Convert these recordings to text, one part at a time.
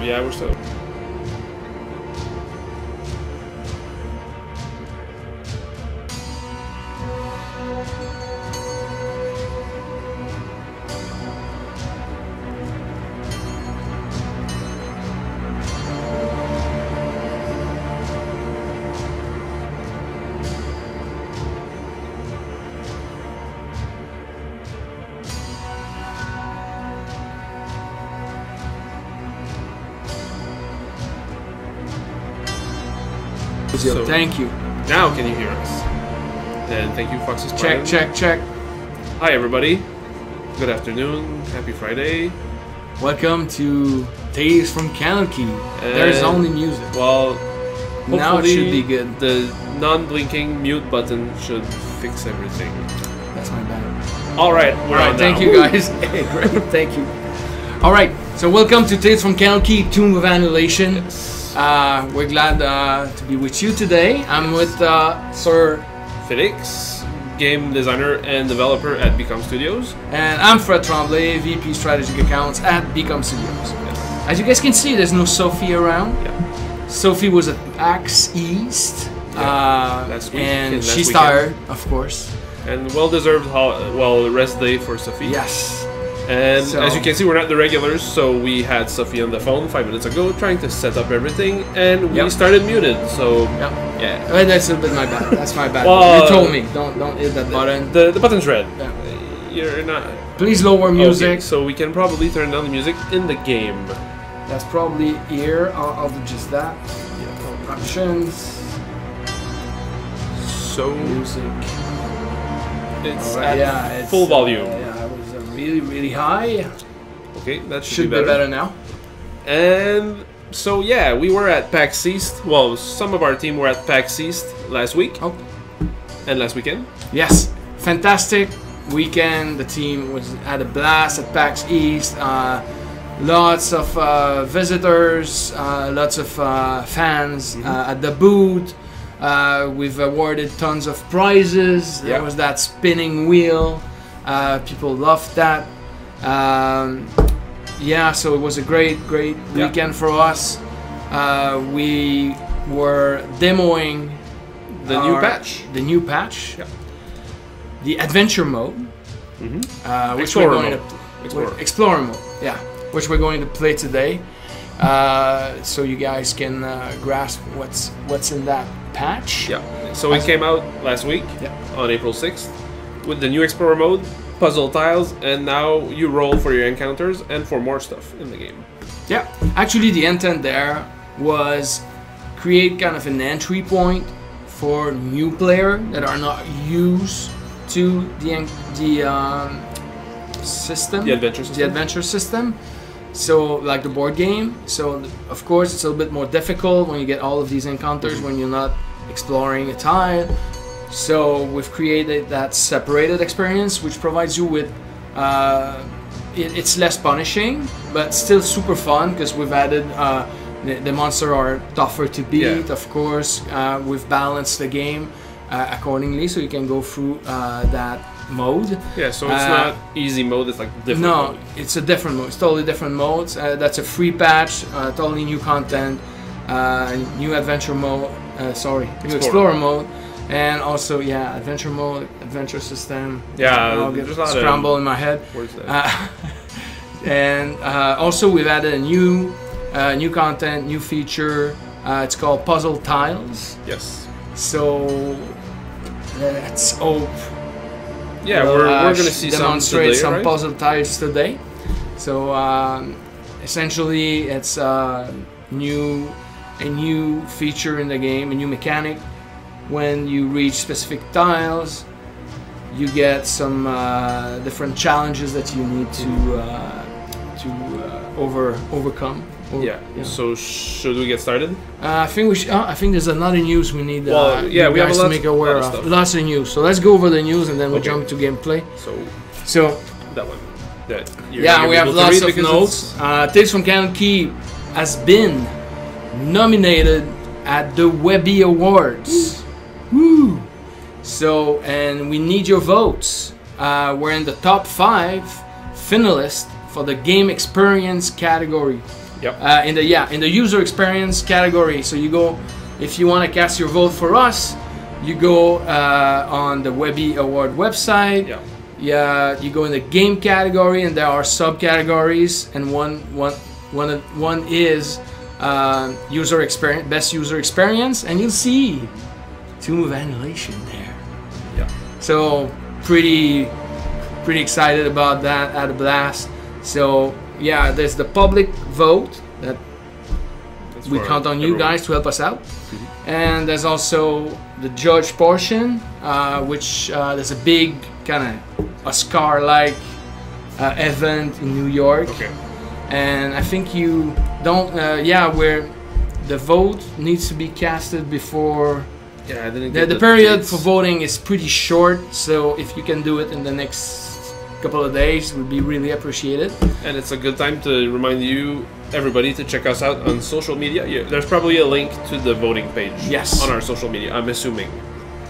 yeah, we're still. So, thank you. Now can you hear us? And thank you, Fox's Check, check, check. Hi, everybody. Good afternoon. Happy Friday. Welcome to Tales from Candlekeep. There's only music. Well, now it should be good. The non-blinking mute button should fix everything. That's my bad. All right, we're on thank now. you, guys. Hey, great, thank you. All right, so welcome to Tales from Candlekeep, Tomb of Annihilation. Yes. We're glad to be with you today. I'm with Sir Felix, game designer and developer at Become Studios. And I'm Fred Tremblay, VP Strategic Accounts at Become Studios. Yes. As you guys can see, there's no Sophie around. Yeah. Sophie was at PAX East, and she's tired, of course. And well-deserved rest day for Sophie. Yes. And as you can see, we're not the regulars, so we had Sophie on the phone 5 minutes ago trying to set up everything, and we started muted, so yeah. That's a bit my bad. That's my bad. Well, you told me, don't hit that button. The button's red. Yeah. You're not... Please lower music. Okay, so we can probably turn down the music in the game. That's probably here. I'll do just that. Yeah. Options. So... Music. It's it's full volume. Yeah, it was really high. Okay, that should be better now. And so yeah, we were at PAX East. Well, some of our team were at PAX East last week. Oh. And last weekend. Yes, fantastic weekend. The team had a blast at PAX East. Lots of visitors, lots of fans at the booth. We've awarded tons of prizes. There was that spinning wheel. People loved that. Yeah, so it was a great weekend for us. We were demoing the new patch. Yeah. The adventure mode. Which we're going to Explorer mode. Yeah, which we're going to play today. So you guys can grasp what's in that patch. Yeah. So it came out last week on April 6th with the new Explorer mode, puzzle tiles, and now you roll for your encounters and for more stuff in the game. Yeah. Actually, the intent there was create kind of an entry point for new players that are not used to the system, the adventure system. So like the board game. So of course it's a little bit more difficult when you get all of these encounters when you're not exploring a tile. So we've created that separated experience, which provides you with it's less punishing, but still super fun because we've added the monsters are tougher to beat. Of course, we've balanced the game accordingly, so you can go through that mode. Yeah, so it's not easy mode, it's like different mode. It's a different mode. It's totally different modes. That's a free patch, totally new content, new adventure mode, new explorer mode, and also adventure mode, adventure system. Yeah, there's a scramble in my head. Where's that? And also we've added a new content, new feature. It's called puzzle tiles. Yes. So let's hope. Yeah, we're going to see demonstrate some right? puzzle tiles today. So essentially, it's a new feature in the game, a new mechanic. When you reach specific tiles, you get some different challenges that you need to overcome. So should we get started? I think we should. I think there's another news we need. We have guys to make aware of. Lots of news. So let's go over the news and then we'll jump to gameplay. So that one. We have lots of notes. Tales from Candlekeep has been nominated at the Webby Awards. Woo! So, and we need your votes. We're in the top 5 finalists for the game experience category. Yep. In the user experience category. So you go, if you want to cast your vote for us, you go on the Webby Award website. Yeah. Yeah, you go in the game category, and there are subcategories, and one is user experience, best user experience, and you'll see Tomb of Annihilation there. Yeah. So pretty excited about that. Had a blast. So yeah, there's the public vote that we count on you guys to help us out. And there's also the judge portion, which there's a big kind of Oscar-like event in New York. Okay. And I think you don't, where the vote needs to be casted before. Yeah, I didn't get the period for voting is pretty short, so if you can do it in the next couple of days, would be really appreciated. And it's a good time to remind you, everybody, to check us out on social media. Yeah, there's probably a link to the voting page. Yes. On our social media, I'm assuming.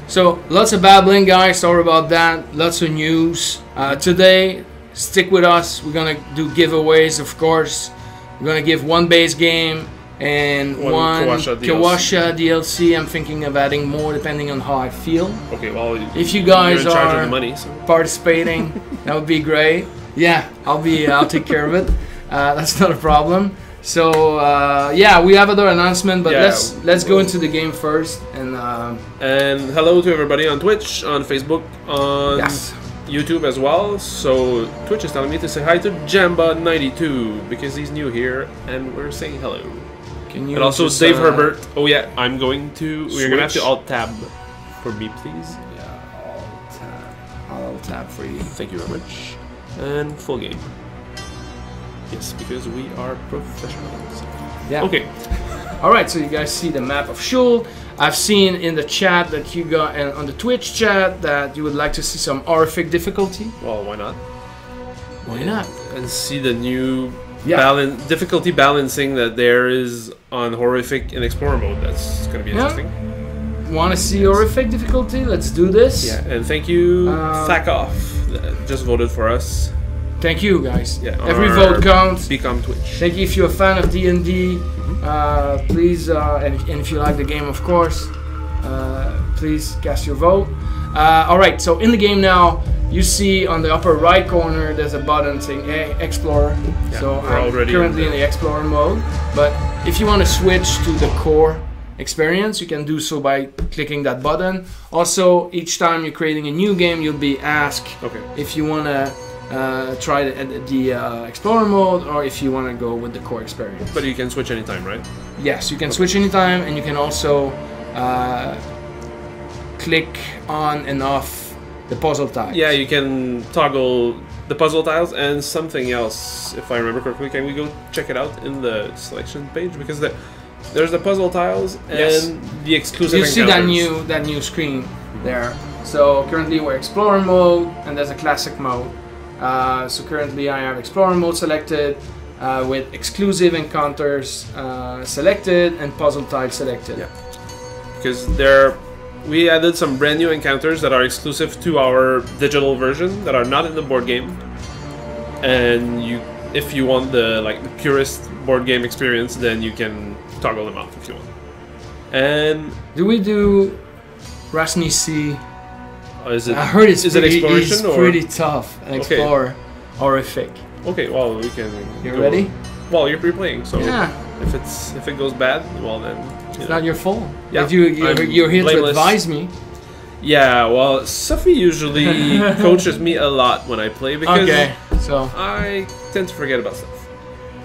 So lots of babbling, guys. Sorry about that. Lots of news today. Stick with us. We're gonna do giveaways, of course. We're gonna give one base game and one Kawasha DLC. I'm thinking of adding more depending on how I feel. Okay, well, if you guys you're in charge are of the money, so. participating, that would be great. Yeah, I'll take care of it. That's not a problem. So yeah, we have other announcement, but let's go into the game first. And hello to everybody on Twitch, on Facebook, on yes. YouTube as well. So Twitch is telling me to say hi to Jamba92 because he's new here, and we're saying hello. Can you and also just, Dave Herbert. Oh yeah, I'm going to. Switch. We're gonna have to alt tab for me, please. Yeah, alt tab. I'll alt tab for you. Thank you very much. And full game. Yes, because we are professionals. Yeah. Okay. All right. So you guys see the map of Shul. I've seen in the chat that you got, and on the Twitch chat, that you would like to see some horrific difficulty. Well, why not? Why not? And see the new difficulty balancing that there is on horrific in Explorer mode. That's gonna be interesting. Want to see horrific difficulty? Let's do this. Yeah. And thank you, Thakoff, that just voted for us. Thank you, guys. Yeah. Every vote counts. Become Twitch. Thank you if you're a fan of D&D. Please, and if you like the game, of course, please cast your vote. All right, so in the game now, you see on the upper right corner, there's a button saying Explorer. Yeah, so we're I'm currently in the Explorer mode. But if you want to switch to the core experience, you can do so by clicking that button. Also, each time you're creating a new game, you'll be asked if you want to try the Explorer mode, or if you want to go with the core experience. But you can switch anytime, right? Yes, you can switch anytime, and you can also click on and off the puzzle tiles. Yeah, you can toggle the puzzle tiles and something else, if I remember correctly. Can we go check it out in the selection page? Because there's the puzzle tiles and the exclusive You see encounters. that new screen there. So currently we're Explorer mode, and there's a classic mode. So currently I have Explorer mode selected, with exclusive encounters selected and puzzle tiles selected. Yeah, because we added some brand new encounters that are exclusive to our digital version that are not in the board game. And if you want the purest board game experience, then you can toggle them off if you want. And do we do Rasnisi? I heard it's pretty tough. And Explorer, horrific. Okay, well we can. You ready? Well, you're pre-playing, so yeah. If it goes bad, well then it's not your fault. Yeah, if you're here to advise me. Yeah, well, Sophie usually coaches me a lot when I play because I tend to forget about stuff.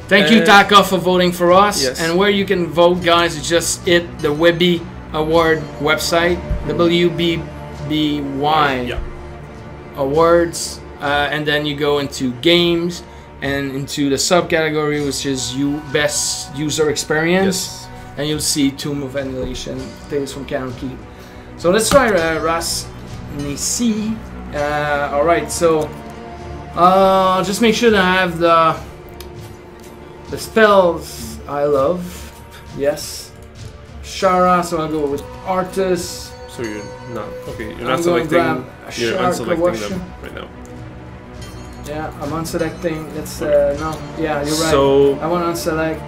Thank you, Taka, for voting for us. Yes. And where you can vote, guys, is just hit the Webby Award website, WBBY Awards, and then you go into games and into the subcategory, which is best user experience, and you'll see Tomb of Annihilation, Tales from Candlekeep. So let's try Rasnisi. All right, so just make sure to have the spells I love. Yes, Shara. So I'll go with Artis. So you're not You're not selecting. You're unselecting them right now. Yeah, I'm unselecting. It's no. Yeah, you're right. So I want to unselect.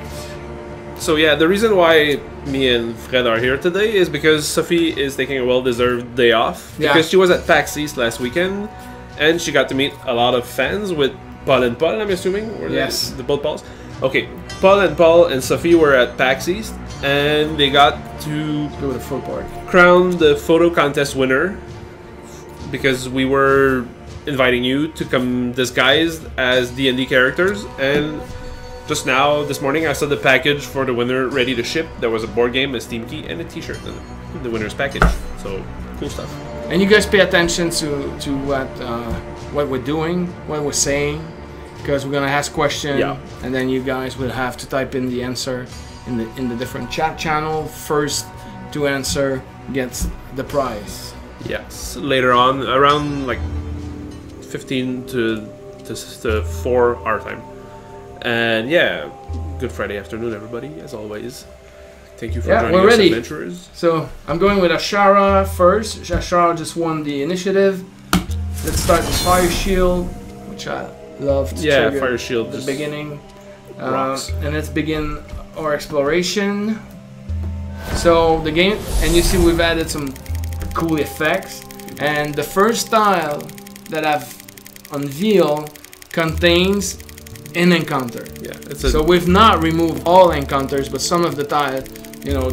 So yeah, the reason why me and Fred are here today is because Sophie is taking a well-deserved day off. Yeah. Because she was at PAX East last weekend, and she got to meet a lot of fans with Paul and Paul, I'm assuming? Were Yes. The both Pauls? Okay, Paul and Sophie were at PAX East, and they got to Do the full party. crown the photo contest winner because we were inviting you to come disguised as D&D characters, and just now, this morning, I saw the package for the winner ready to ship. There was a board game, a Steam key, and a t-shirt in the winner's package. So, cool stuff. And you guys pay attention to what we're doing, what we're saying, because we're gonna ask questions, Yeah. and then you guys will have to type in the answer in the different chat channel. First to answer gets the prize. Yes. Later on, around like 15 to 4 our time. And yeah, good Friday afternoon, everybody, as always. Thank you for joining we're us, ready. adventurers. So I'm going with Ashara first. Ashara just won the initiative. Let's start with Fire Shield, which I love to trigger Fire Shield. at the just beginning. rocks. And let's begin our exploration. So the game, and you see we've added some cool effects. And the first tile that I've unveiled contains an encounter. Yeah, it's So we've not removed all encounters, but some of the tiles, you know,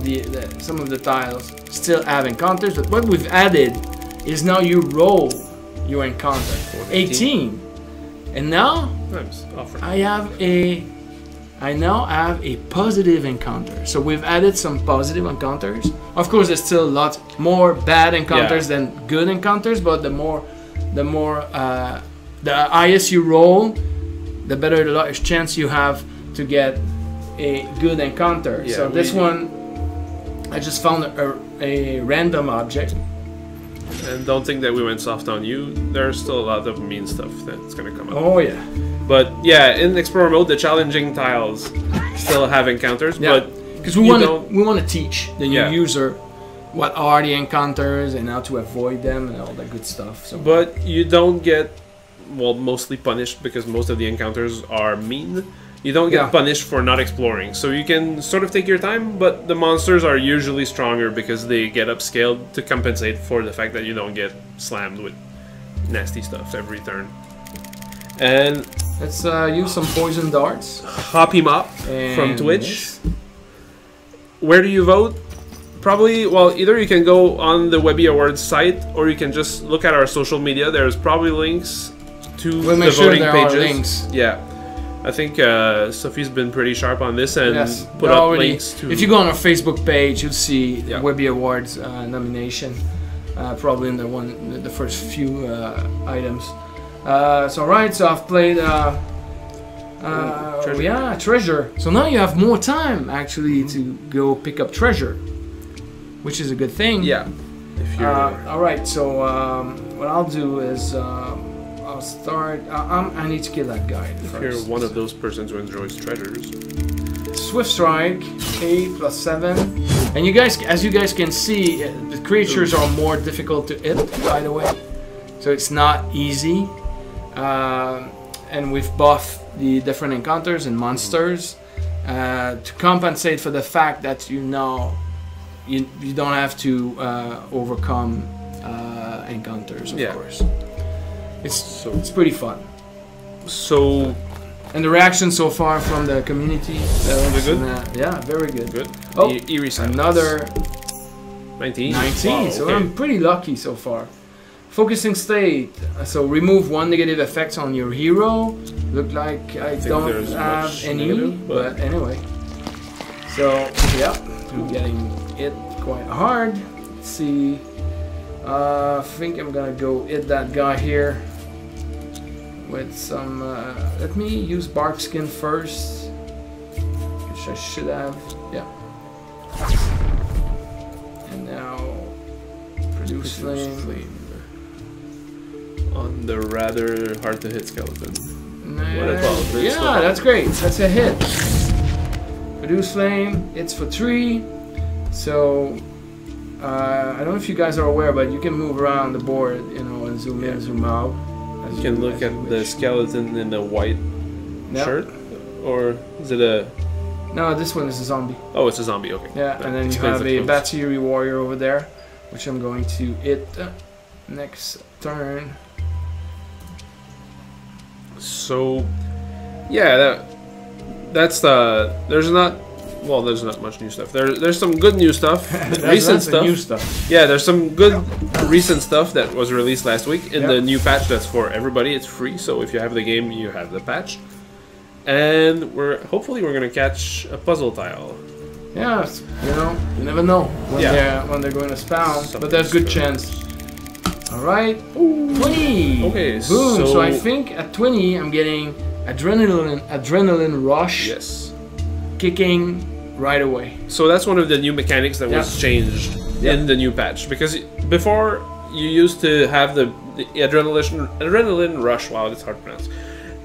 some of the tiles still have encounters. But what we've added is now you roll your encounter. 18. And now nice. Offer. I now have a positive encounter. So we've added some positive encounters. Of course, there's still a lot more bad encounters than good encounters, but the highest you roll, the better the chance you have to get a good encounter. Yeah, So this one, I just found a random object. And don't think that we went soft on you. There's still a lot of mean stuff that's gonna come up. Oh yeah. But yeah, in Explorer mode, the challenging tiles still have encounters, Yeah. but Because we want to teach the new user what are the encounters and how to avoid them and all that good stuff. So but you don't get, well, mostly punished because most of the encounters are mean. You don't get punished for not exploring, so you can sort of take your time, but the monsters are usually stronger because they get upscaled to compensate for the fact that you don't get slammed with nasty stuff every turn. And let's use some poison darts. Hoppy Mop from Twitch. Where do you vote? Probably, well, either you can go on the Webby Awards site or you can just look at our social media. There's probably links to the voting pages. Are links. Yeah. I think Sophie's been pretty sharp on this and put up links to... If you go on our Facebook page, you'll see Webby Awards nomination. Probably in the first few items. So right, so I've played treasure. So now you have more time actually to go pick up treasure, which is a good thing. Yeah. If you're all right. So what I'll do is I'll start. I need to kill that guy first. If you're one of those persons who enjoys treasures. Swift Strike, 8 + 7, and you guys, as you guys can see, the creatures are more difficult to hit. By the way, so it's not easy. And we've buffed the different encounters and monsters to compensate for the fact that you don't have to overcome encounters, of course. It's pretty fun. So, and the reaction so far from the community, good? Yeah, very good. Good. Oh, Eerie silence. another 19. 19. Wow, So okay. I'm pretty lucky so far. Focusing state. So remove 1 negative effects on your hero. Look like I don't have any, negative, but anyway. So yeah, I'm getting hit quite hard. Let's see. I think I'm gonna go hit that guy here with some. Let me use bark skin first, which I should have. Yeah. And now produce flame. On the rather hard to hit skeleton. Yeah, that's great. That's a hit. Produce flame. It's for 3. So I don't know if you guys are aware, but you can move around the board, you know, and zoom in, zoom out. You can look at the skeleton in the white shirt, or is it a? No, this one is a zombie. Oh, it's a zombie. Okay. Yeah, that and then you have a Battery Warrior over there, which I'm going to hit next turn. So, yeah, that's the. There's not much new stuff. There's some good new stuff, recent stuff. New stuff. Yeah, there's some good recent stuff that was released last week in the new patch. That's for everybody. It's free, so if you have the game, you have the patch. And hopefully we're gonna catch a puzzle tile. Yeah, you never know when they're going to spawn, but there's good chance. All right, 20. Okay, boom. So I think at 20 I'm getting adrenaline rush. Yes. Kicking right away. So that's one of the new mechanics that was changed in the new patch, because before you used to have the adrenaline rush. Wow, that's hard to pronounce.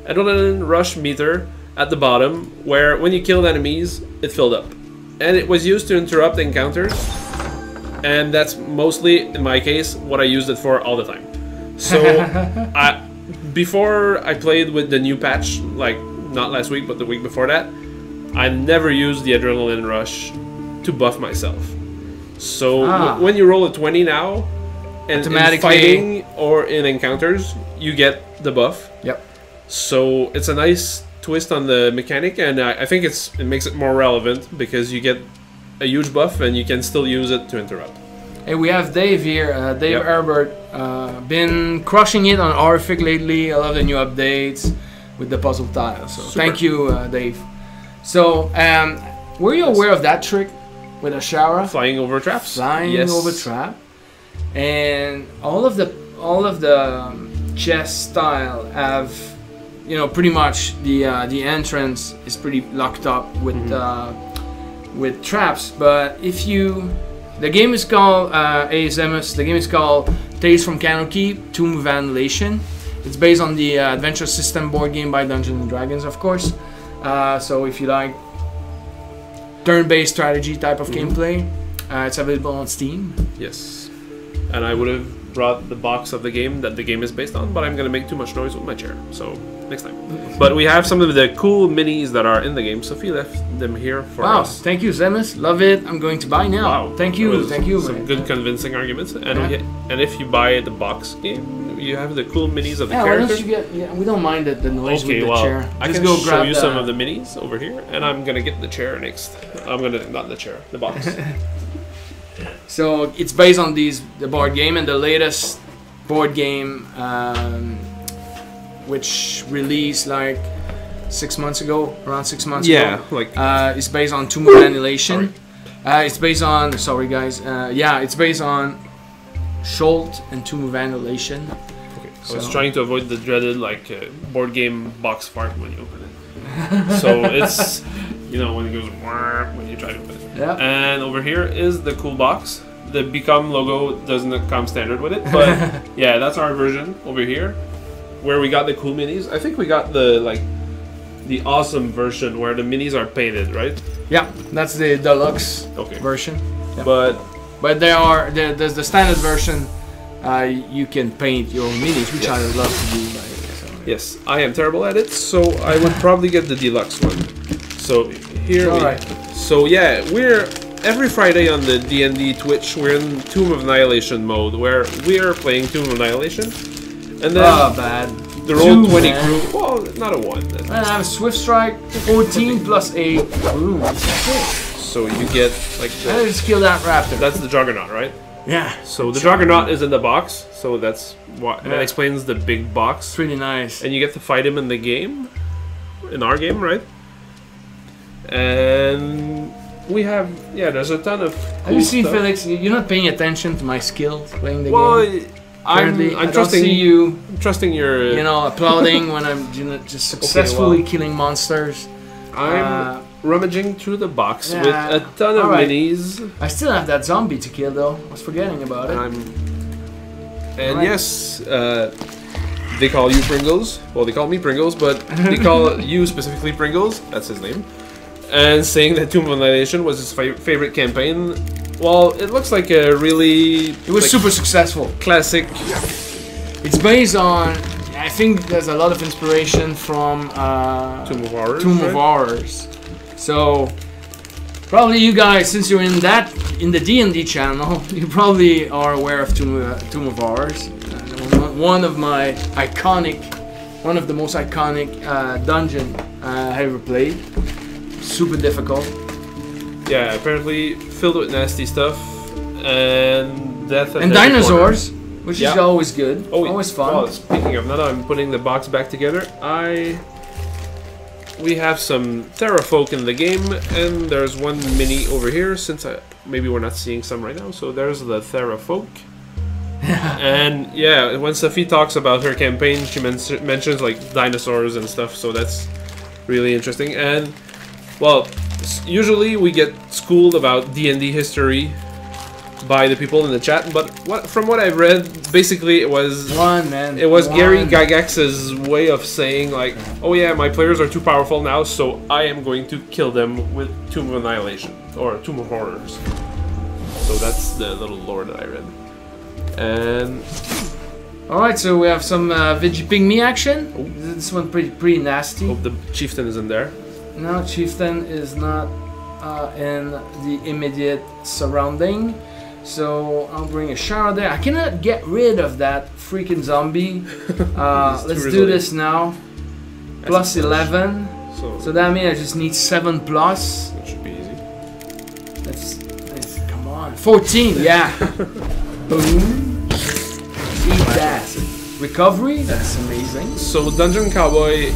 Adrenaline rush meter at the bottom, where when you killed enemies, it filled up, and it was used to interrupt encounters. And that's mostly, in my case, what I used it for all the time. So, before I played with the new patch, like not last week, but the week before that, I never used the adrenaline rush to buff myself. So when you roll a 20 now, and in fighting or in encounters, you get the buff. Yep. So it's a nice twist on the mechanic, and I think it makes it more relevant because you get a huge buff and you can still use it to interrupt. And we have Dave here, Dave Herbert, been crushing it on Horrific lately. I love the new updates with the puzzle tiles. So thank you, Dave. So, were you aware of that trick with Ashara? Flying over traps. Flying over trap, and all of the chess style have, pretty much the entrance is pretty locked up with traps. But if the game is called Zemus. The game is called Tales from Candlekeep, Tomb of Annihilation. It's based on the adventure system board game by Dungeons and Dragons, of course. So if you like turn-based strategy type of gameplay, it's available on Steam. Yes, and I would have brought the box of the game that the game is based on, but I'm gonna make too much noise with my chair, so next time. But we have some of the cool minis that are in the game. Sophie left them here for us. Thank you, Zemus. Love it. I'm going to buy now. Wow, thank you, some man. good convincing arguments, and if you buy the box game, you have the cool minis of the characters. Why don't you we don't mind the noise with the chair. I can go show you some of the minis over here, and I'm gonna get the chair next. Not the chair, the box. So it's based on the board game, and the latest board game, which released like 6 months ago, around 6 months ago. Yeah, like it's based on Tomb of Annihilation. It's based on it's based on Schult and Tomb of Annihilation. Okay, I was trying to avoid the dreaded board game box fart when you open it. So it's when it goes when you try to open it. Yeah. And over here is the cool box. The Become logo doesn't come standard with it, but yeah, that's our version over here, where we got the cool minis. I think we got the awesome version where the minis are painted, right? Yeah, that's the deluxe version. Yeah. But there's the standard version. You can paint your own minis, which I love to do. Yes, I am terrible at it, so I would probably get the deluxe one. So here So yeah, we're every Friday on the D&D Twitch. We're in Tomb of Annihilation mode, where we are playing Tomb of Annihilation, and then the roll 20 crew. Well, not a 1. I have a Swift Strike, 14 plus 8. Ooh, so you get like. I just kill that raptor. That's the Juggernaut, right? Yeah. So the Juggernaut is in the box, so that's what that explains the big box. Pretty nice. And you get to fight him in the game, in our game, right? And we have there's a ton of. Have you seen stuff. Felix? You're not paying attention to my skills playing the game. Well, I'm trusting you. I'm trusting your. Applauding when I'm just successfully killing monsters. I'm rummaging through the box with a ton of minis. I still have that zombie to kill though. I was forgetting about it. Yes, they call you Pringles. Well, they call me Pringles, but they call you specifically Pringles. That's his name. And saying that Tomb of Annihilation was his favorite campaign. Well, it looks like a really... It was super successful. Classic. It's based on... I think there's a lot of inspiration from Tomb of Horrors. Tomb of Horrors. So probably you guys, since you're in the D&D channel, you probably are aware of Tomb of Horrors. One of the most iconic dungeon I ever played. Super difficult. Yeah, apparently filled with nasty stuff and death and dinosaurs, which is always good. Oh, always fun. Well, speaking of, now that I'm putting the box back together, we have some Therafolk in the game, and there's one mini over here. Since maybe we're not seeing some right now, so there's the Therafolk. And yeah, when Sophie talks about her campaign, she mentions like dinosaurs and stuff, so that's really interesting. And well, usually we get schooled about D&D history by the people in the chat, but from what I've read, basically it was Gary Gygax's way of saying like, oh yeah, my players are too powerful now, so I am going to kill them with Tomb of Annihilation or Tomb of Horrors. So that's the little lore that I read. And alright, so we have some Vigi Pygmy action. Oh. This one pretty nasty. Hope the chieftain isn't there. No, chieftain is not in the immediate surrounding. So I'll bring a shower there. I cannot get rid of that freaking zombie. Let's do this now. Plus 11. So that means I just need 7 plus. That should be easy. Let's come on. 14, yeah. Boom. Eat that. Recovery? That's amazing. So Dungeon Cowboy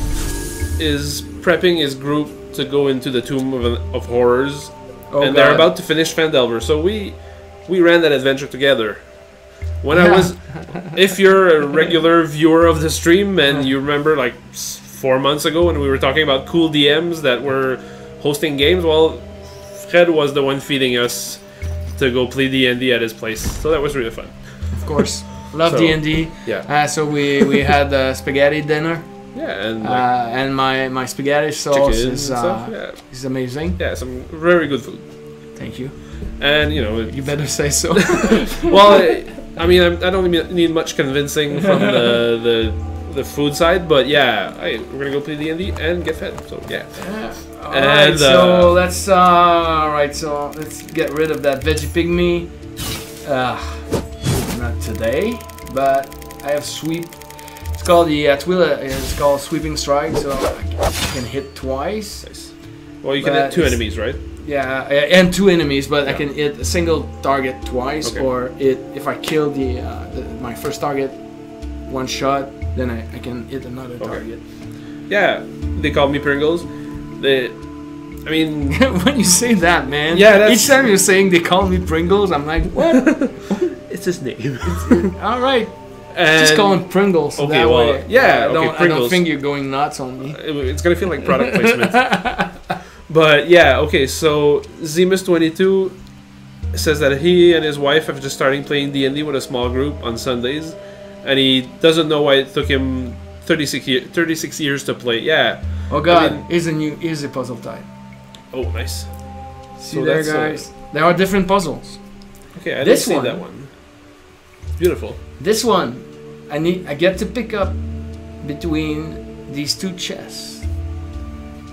is prepping his group to go into the Tomb of Horrors. Oh, and they're about to finish Phandelver. So we ran that adventure together. When I was, if you're a regular viewer of the stream and you remember like 4 months ago when we were talking about cool DMs that were hosting games, well, Fred was the one feeding us to go play D&D at his place. So that was really fun. Of course. Love D&D. Yeah. So we had spaghetti dinner. Yeah, and my spaghetti sauce is amazing. Yeah, some very good food. Thank you. And you know, you better say so. Well, I mean, I don't need much convincing from the food side, but yeah, we're gonna go play D&D and get fed. So yeah. Alright, so let's get rid of that Vigi Pygmy. Not today, but I have sweep. It's called the Twila. It's called Sweeping Strike, so I can hit twice. Nice. Well, you can hit 2 enemies, right? Yeah, and 2 enemies, but I can hit a single target twice, or if I kill my first target 1 shot, then I can hit another target. Yeah, they call me Pringles. I mean, when you say that, man. Yeah, each time you're saying they call me Pringles, I'm like, what? It's his name. All right. Just call him Pringles. Okay, well, way. yeah, I don't think you're going nuts on me. It's gonna feel like product placement. But yeah, okay, so Zemus22 says that he and his wife have just started playing D&D with a small group on Sundays, and he doesn't know why it took him 36 years to play. Yeah. Oh god, here's a puzzle type. Oh, nice. See there, guys? There are different puzzles. Okay, I didn't see that one. Beautiful. This one, I get to pick up between these 2 chests,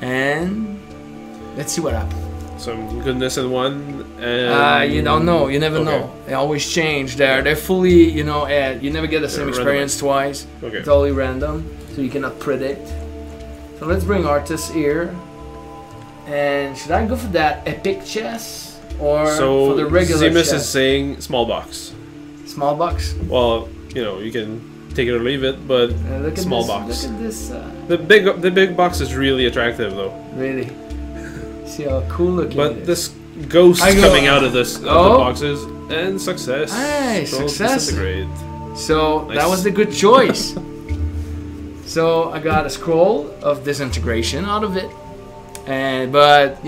and let's see what happens. Some goodness in one, and you don't know. You never know. They always change. They're fully, you never get the same experience twice. Okay. Totally random, so you cannot predict. So let's bring Artis here. And should I go for that epic chest or for the regular Zemus chest? is saying small box. Small box? Well, you can take it or leave it, but small box. Look at this. The big box is really attractive, though. Really? See how cool looking but it is. This ghost coming out of the boxes, and success. Hey, success. Disintegrate. So that was the good choice. So I got a scroll of disintegration out of it, but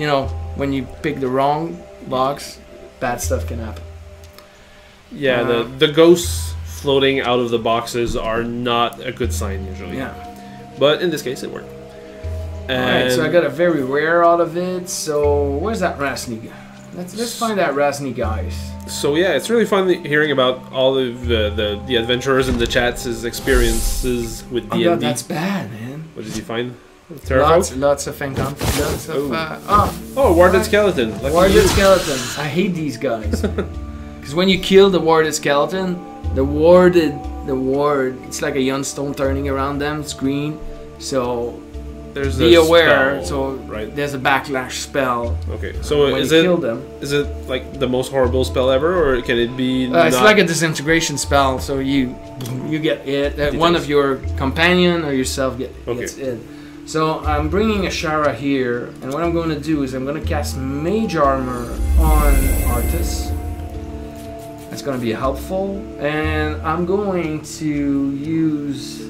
when you pick the wrong box, bad stuff can happen. Yeah, the ghosts floating out of the boxes are not a good sign usually. Yeah, but in this case, it worked. Alright, so I got a very rare out of it. So where's that Rasnig? Let's find that Rasny guys. So yeah, it's really fun hearing about all of the adventurers in the chats' experiences with D&D. Oh God, that's bad, man. What did you find? Lots of encounters. Lots of, warded skeleton. Warded skeleton. I hate these guys. Because when you kill the warded skeleton, the ward, it's like a Yunstone turning around them. It's green. So be aware. So there's a backlash spell. Okay. So when you kill them. Is it like the most horrible spell ever, or can it be? It's like a disintegration spell. So you get it. One of your companion or yourself gets it. So I'm bringing a Shara here, and what I'm going to do is I'm going to cast Mage Armor on Artis. That's going to be helpful, and I'm going to use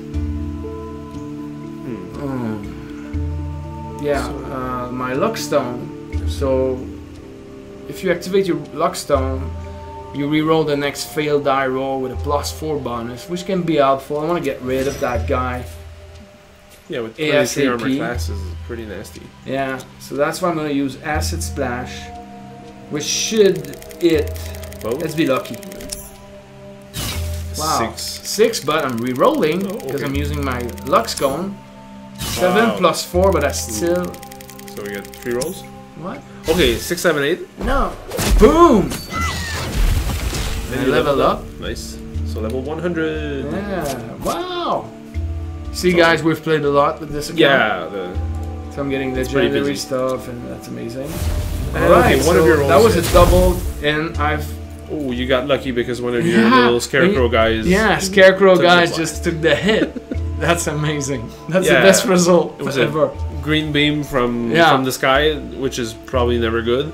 my Luckstone. So if you activate your Luckstone, you reroll the next failed die roll with a +4 bonus, which can be helpful. I want to get rid of that guy. Yeah, with 23 armor class is pretty nasty. Yeah, so that's why I'm going to use Acid Splash, which should hit. Both? Let's be lucky. Wow. 6, but I'm re-rolling because I'm using my Lux Cone. 7 plus 4, but that's still. So we get 3 rolls? What? Okay, 6, 7, 8. No. Boom! Then you level up. Nice. So level 100. Yeah. Wow. See, guys, we've played a lot with this account. Yeah. So I'm getting legendary stuff, and that's amazing. Alright, one of your rolls. That was a double, and I've. Oh, you got lucky because one of your little scarecrow guys. Yeah, scarecrow guys just took the hit. That's amazing. That's the best result ever. Green beam from the sky, which is probably never good.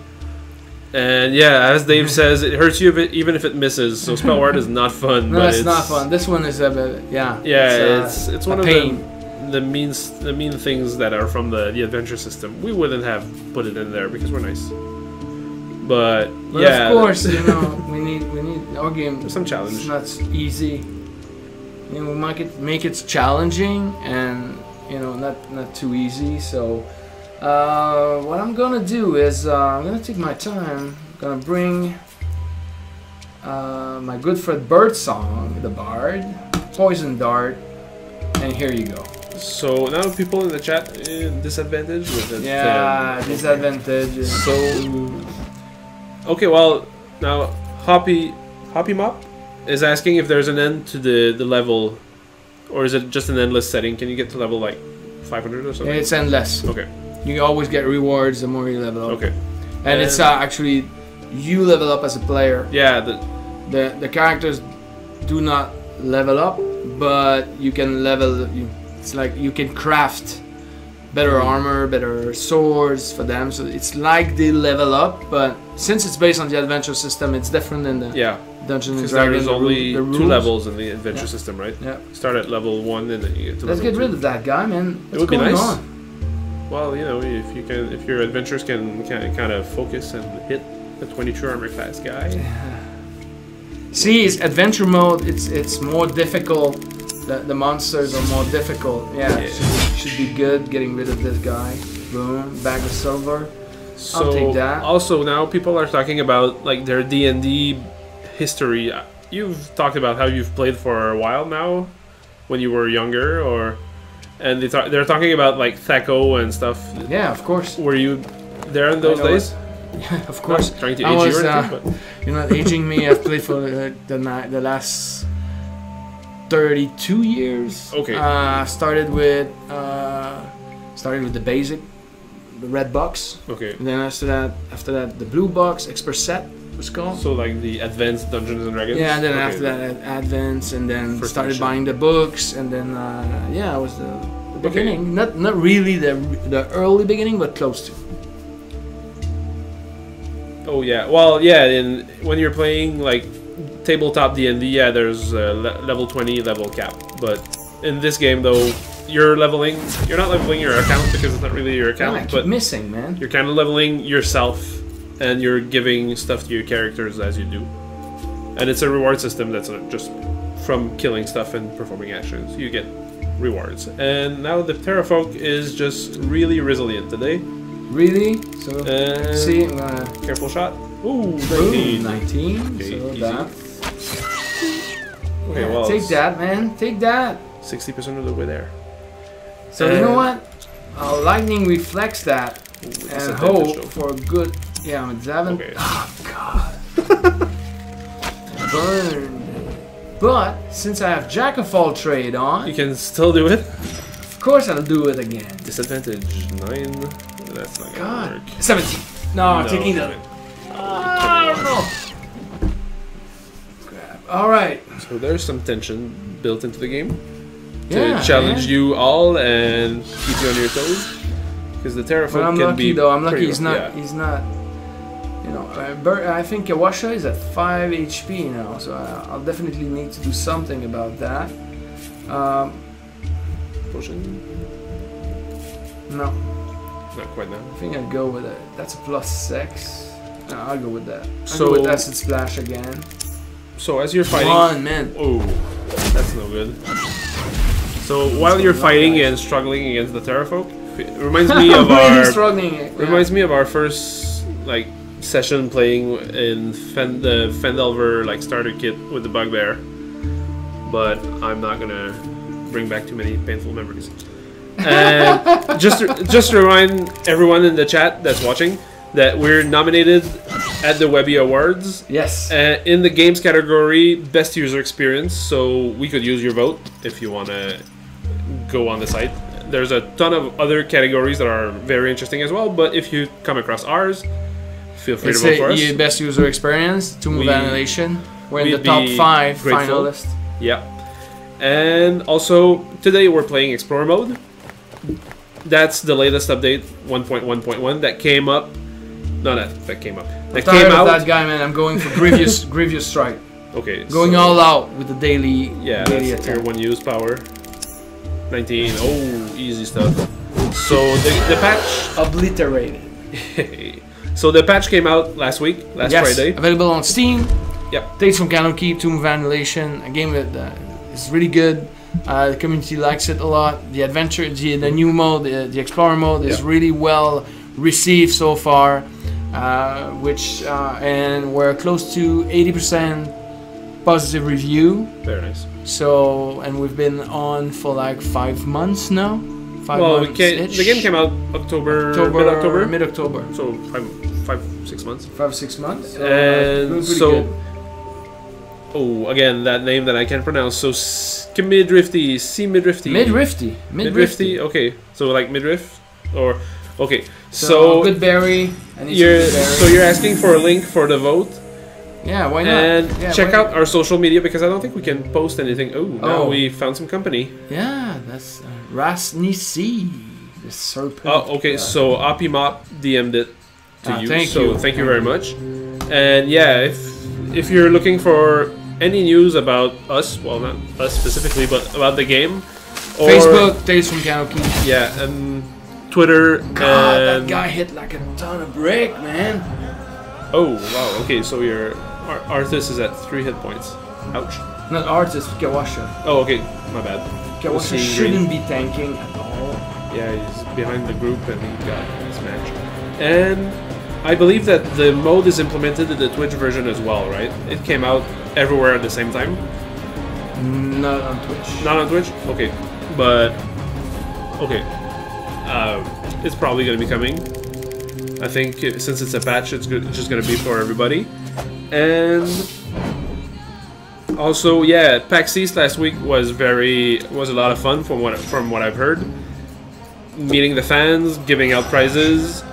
And yeah, as Dave says, it hurts you even if it misses. So spell ward is not fun. No, it's not fun. This one is a bit, it's one of the mean things that are from the adventure system. We wouldn't have put it in there because we're nice. But yeah, of course, you know, we need our game. There's some challenge. It's not easy. You know, we make it challenging and not too easy. So what I'm gonna do is I'm gonna take my time. I'm gonna bring my good friend Birdsong, the Bard, Poison Dart, and here you go. So now people in the chat disadvantage with it. Yeah, disadvantage. So okay, well now Hoppy Mop is asking if there's an end to the level, or is it just an endless setting? Can you get to level like 500 or something? It's endless. Okay. You always get rewards the more you level up. Okay. And it's actually you level up as a player. Yeah. The characters do not level up, but you can level. It's like you can craft better armor, better swords for them. So it's like they level up, but since it's based on the adventure system, it's different than the Dungeons and Dragons. There's only 2 levels in the adventure system, right? Yeah. Start at level 1 and then you get to Let's level 2. get rid of that guy, man. What's it would be going nice. on? Well, you know, if your adventurers can kind of focus and hit the 22 armor class guy. See, it's adventure mode. It's more difficult. The monsters are more difficult. Yeah. Should be good. Getting rid of this guy. Boom. Bag of silver. So I'll take that. Also now people are talking about like their D&D history. You've talked about how you've played for a while now, when you were younger, and they're talking about like Thaco and stuff. Yeah, of course. Were you there in those days? Yeah, of course. Not trying to age you or anything, but you're not aging me. I've played for the last 32 years. Okay. Started with the basic, the red box. Okay. And then after that, the blue box, expert set was called. So like the advanced Dungeons and Dragons. Yeah, and then after that, advanced, and then started buying the books, and then it was the beginning. Not really the early beginning, but close to. Oh yeah, well yeah. When you're playing like tabletop D&D, yeah, there's level 20 level cap. But in this game though, you're not leveling your account because it's not really your account. I keep missing, man. You're kind of leveling yourself, and you're giving stuff to your characters as you do. And it's a reward system that's just from killing stuff and performing actions. You get rewards. And now the Terrafolk is just really resilient today. Really? So see, I'm gonna careful shot. Ooh, 19. 19. Okay, so easy. that. Okay, well, take that, man. Take that. 60% of the way there. So you know what? Lightning reflects that and hope for a good. Yeah, I'm Zavin. Okay. Oh God. Burn. But since I have Jack of all trade on, you can still do it. Of course, I'll do it again. Disadvantage 9. That's not gonna work. 17. No, taking the. I don't know. All right. So there's some tension built into the game Yeah, to challenge you all and keep you on your toes. Because the Terrafolk But I'm can lucky be though. I'm lucky pretty he's not. rough, yeah. He's not. You know, I think Kawasha is at 5 HP now, so I'll definitely need to do something about that. Potion? No, Not quite now. I think I'll go with it. That's a +6. No, I'll go with that. I'll So- go with Acid Splash again. So as you're fighting... Come on, man. Oh, that's no good. So while you're fighting and struggling against the Terrafolk, it reminds me of Really struggling. Yeah. reminds me of our first like session playing in the Fendelver like starter kit with the Bugbear. But I'm not gonna bring back too many painful memories. And just to remind everyone in the chat that's watching that we're nominated at the Webby Awards. Yes. In the games category, best user experience. So we could use your vote if you want to go on the site. There's a ton of other categories that are very interesting as well. But if you come across ours, feel free to vote for us. Best user experience. Tomb of Annihilation. We're in the we'd top be 5 grateful. finalists. Yeah. And also today we're playing Explorer mode. That's the latest update, 1.1.1 that came up. No, that came up. That came out. That guy, man. I'm going for Grievous, Grievous Strike. Okay. Going all out with the daily. Yeah, daily that's attack. your one use power. 19. Oh, easy stuff. So the patch. Obliterated. So the patch came out last week, last Friday. Available on Steam. Yep. Takes from Candlekeep, Tomb of Annihilation. A game that is really good. The community likes it a lot. The adventure, the new mode, the Explorer mode is really well received so far. And we're close to 80% positive review. Very nice. So, and we've been on for like 5 months now. 5 months. The game came out mid-October. Mid-October. So 6 months. 5 6 months. And so, again, that name that I can't pronounce. So Midrifty, Midrifty. Midrifty. Okay, so like midriff, or okay. So good berry. You're asking for a link for the vote. Yeah, why not? And check out our social media because I don't think we can post anything. Oh, now we found some company. Yeah, that's Rasnisi, the serpent. Oh, okay. So Opimop DM'd it to you. Thank you very much. And yeah, if you're looking for any news about us, well, not us specifically, but about the game, or Facebook, Tales from Candlekeep. Yeah, and Twitter. God, and that guy hit like a ton of brick, man. Oh wow. Okay, so your Arthas is at 3 hit points. Ouch. Not Artist, Kawasha. Oh, okay. My bad. Kawasha shouldn't be tanking at all. Yeah, he's behind the group and he got his match. And I believe that the mode is implemented in the Twitch version as well, right? It came out everywhere at the same time. Not on Twitch. Not on Twitch? Okay. But okay. It's probably gonna be coming. I think since it's a patch, it's just gonna be for everybody. And also, yeah, PAX East last week was a lot of fun from what I've heard. Meeting the fans, giving out prizes,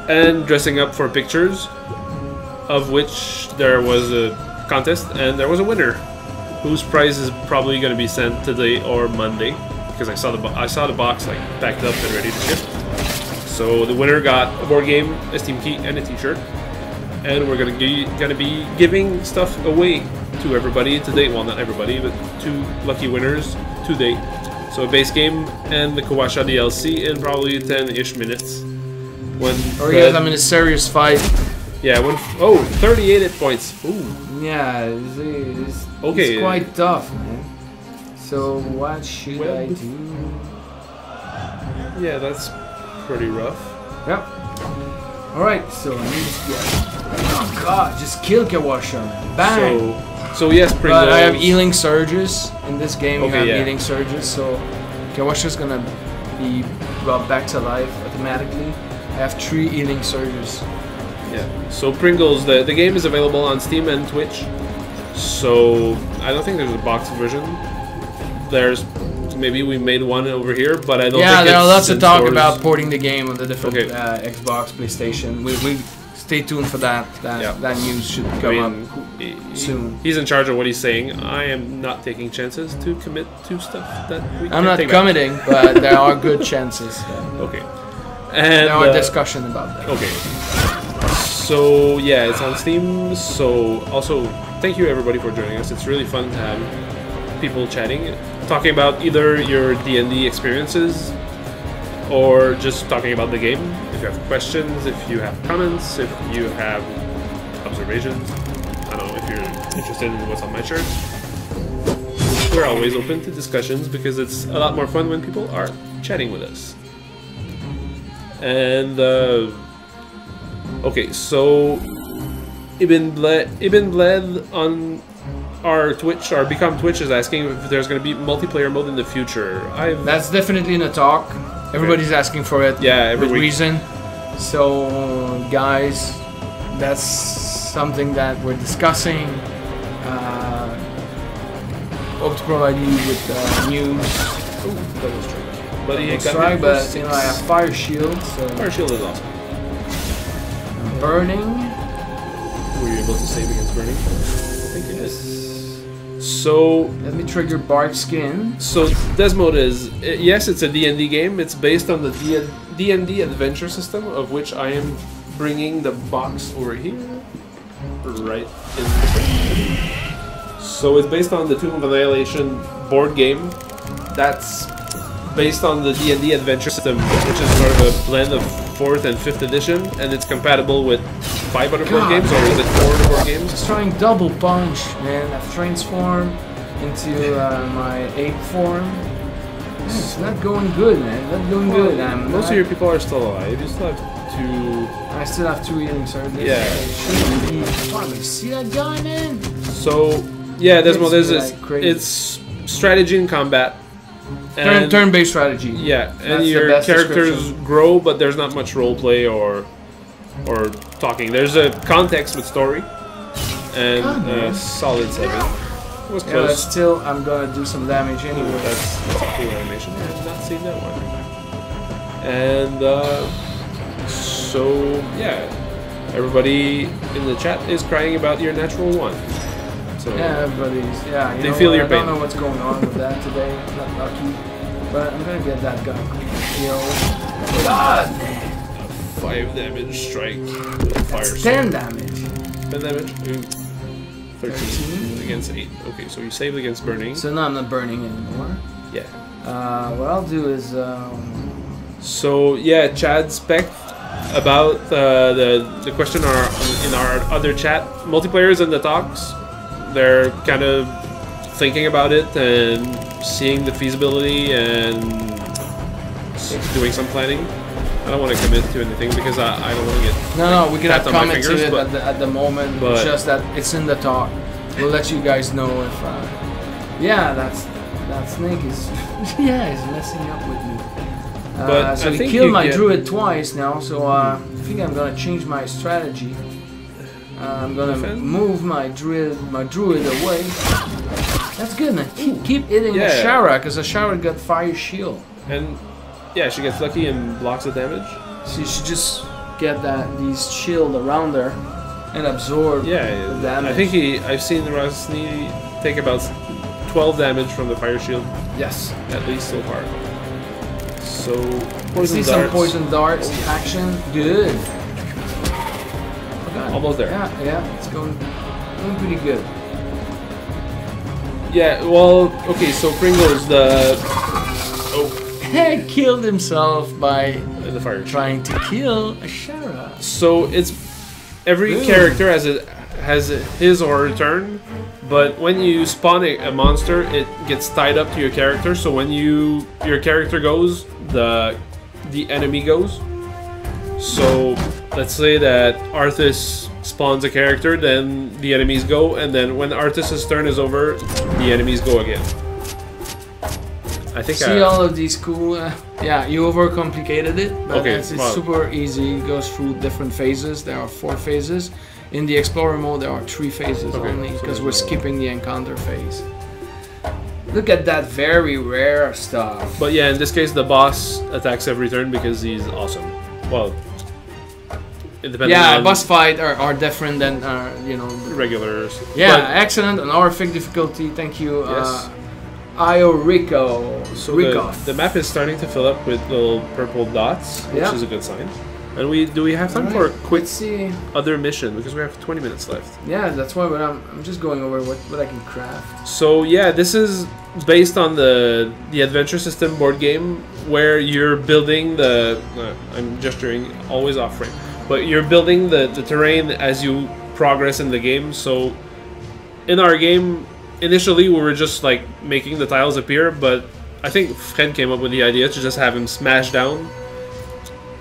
and dressing up for pictures. Of which there was a contest and there was a winner, whose prize is probably going to be sent today or Monday because I saw the box like packed up and ready to ship. So the winner got a board game, a Steam key, and a T-shirt. And we're gonna be giving stuff away to everybody today. Well, not everybody, but 2 lucky winners today. So a base game and the Kawasha DLC in probably 10-ish minutes. Guys, I'm in a serious fight. Yeah, 38 hit points. Ooh. Yeah, it's quite tough, man. So what should I do? Yeah, that's pretty rough. Yep. Alright, so I need to get... Oh god, just kill Kawasha, man. Bang! So yes, Pringles. But I have healing surges. In this game, you have yeah. healing surges, so Kawasha's gonna be brought back to life automatically. I have 3 healing surges. Yeah. So Pringles, the game is available on Steam and Twitch. So I don't think there's a box version. There's maybe we made one over here, but I don't. Yeah, think there are it's lots of in talk stores. about porting the game on the different Okay. Xbox, PlayStation. We stay tuned for that. That news should come up soon. He's in charge of what he's saying. I am not taking chances to commit to stuff that we I'm can't not take committing, but there are good chances. back. Okay. And There are discussion about that. okay. So yeah, it's on Steam. So also, thank you everybody for joining us. It's really fun to have people chatting, talking about either your D&D experiences or just talking about the game. If you have questions, if you have comments, if you have observations, I don't know if you're interested in what's on my shirt. We're always open to discussions because it's a lot more fun when people are chatting with us. And okay, so Ibn Bled on our Twitch, our Become Twitch, is asking if there's going to be multiplayer mode in the future. That's definitely in the talk. Everybody's asking for it. Yeah, every with week. reason. So, guys, that's something that we're discussing. Hope to provide you with news. Ooh, double strike. But he Let's got try, hit for but six. you know, I have fire shield, so Fire shield is awesome. burning. Were you able to save against burning? I think it is. So Let me trigger bark skin. Desmode is yes, it's a D&D game. It's based on the D&D adventure system, of which I am bringing the box over here, right in the So it's based on the Tomb of Annihilation board game. That's based on the D&D adventure system, which is sort of a blend of 4th and 5th edition, and it's compatible with 5 other board games, or is it 4 other board games? Just trying double punch, man. I've transformed into my ape form. It's not going good, man. Not going good. Most of your people are still alive. You still have to... I still have 2 healing surges. Yeah. Wow, you see that guy, man? So, yeah, Desmond, It's this like crazy. it's strategy and combat. And, Turn-based strategy. yeah, and That's the your best characters description. grow, but there's not much roleplay or talking. There's a context with story, and solid 7. It was Yeah, but close. still, I'm gonna do some damage anyway. That's a cool animation. I have not seen that one. And so yeah, everybody in the chat is crying about your natural 1. So Yeah, everybody's. Yeah, you They know feel what, your I don't pain. know what's going on with that today. I'm not lucky, but I'm gonna get that guy. God, man. 5 damage strike with a fire That's sword. 10 damage. 10 damage. Ooh. 13 against 8. Okay, so you saved against burning. So now I'm not burning anymore. Yeah. What I'll do is. So yeah, Chad Speck about the question in our other chat. Multiplayers in the talks. They're kind of thinking about it and seeing the feasibility and doing some planning. I don't want to commit to anything because I don't want to get... No, we can have tapped on my comment to fingers, it but- at the moment. but- It's just that it's in the talk. We'll let you guys know if. Yeah, that snake is. Yeah, he's messing up with me. But So I he think killed you my get- druid twice now. So I think I'm gonna change my strategy. I'm gonna Defend? move my druid away. That's good, man. Keep hitting Yeah. Ashara because Ashara got fire shield. And yeah, she gets lucky and blocks the damage. So you should just get these shield around her and absorb the Yeah, damage. I think I've seen Rosny take about 12 damage from the fire shield, Yes. at least so far. So I see some darts. poison darts action. Good. Okay. Almost there. Yeah, it's going pretty good. Yeah, well, okay, so Pringles, He killed himself by the fire shield. trying to kill Ashara. So it's every Ooh. character has his or her turn, but when you spawn a monster, it gets tied up to your character. So when your character goes, the enemy goes. So let's say that Arthas spawns a character, then the enemies go, and then when Arthas' turn is over, the enemies go again. I think see all of these cool. Yeah, you overcomplicated it, but okay, it's super easy. It goes through different phases. There are 4 phases. In the Explorer mode, there are 3 phases only because we're skipping the encounter phase. Look at that very rare stuff. But yeah, in this case, the boss attacks every turn because he's awesome. Well, yeah, boss fight are different than you know regulars. Yeah, but excellent. An horrific difficulty. Thank you. Yes. Io Rico. So the map is starting to fill up with little purple dots, which is a good sign. And do we have time for a quick other mission because we have 20 minutes left? Yeah, that's why. But I'm just going over what I can craft. So yeah, this is based on the adventure system board game where you're building the. I'm gesturing always off frame, but you're building the terrain as you progress in the game. So in our game. Initially, we were just like making the tiles appear, but I think Fred came up with the idea to just have him smash down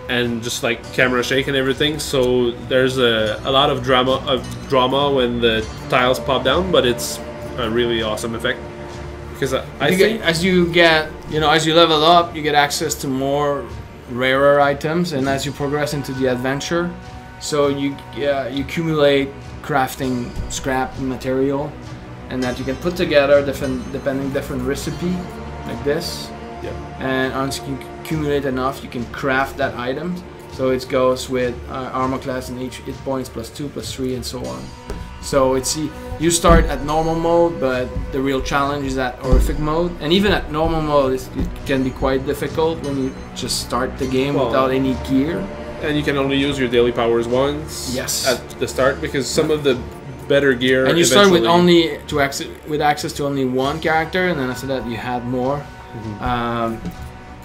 and just like camera shake and everything. So there's a lot of drama when the tiles pop down, but it's a really awesome effect because I think as you get, you know, as you level up, you get access to more rarer items, and as you progress into the adventure, so you accumulate crafting scrap material. And that you can put together different recipe like this. Yeah. And once you can accumulate enough, you can craft that item. So it goes with armor class and each hit points +2, +3, and so on. So you start at normal mode, but the real challenge is at horrific mode. And even at normal mode, it can be quite difficult when you just start the game without any gear. And you can only use your daily powers once. Yes. At the start because some of the better gear. And you start with access to only 1 character, and then after that you had more.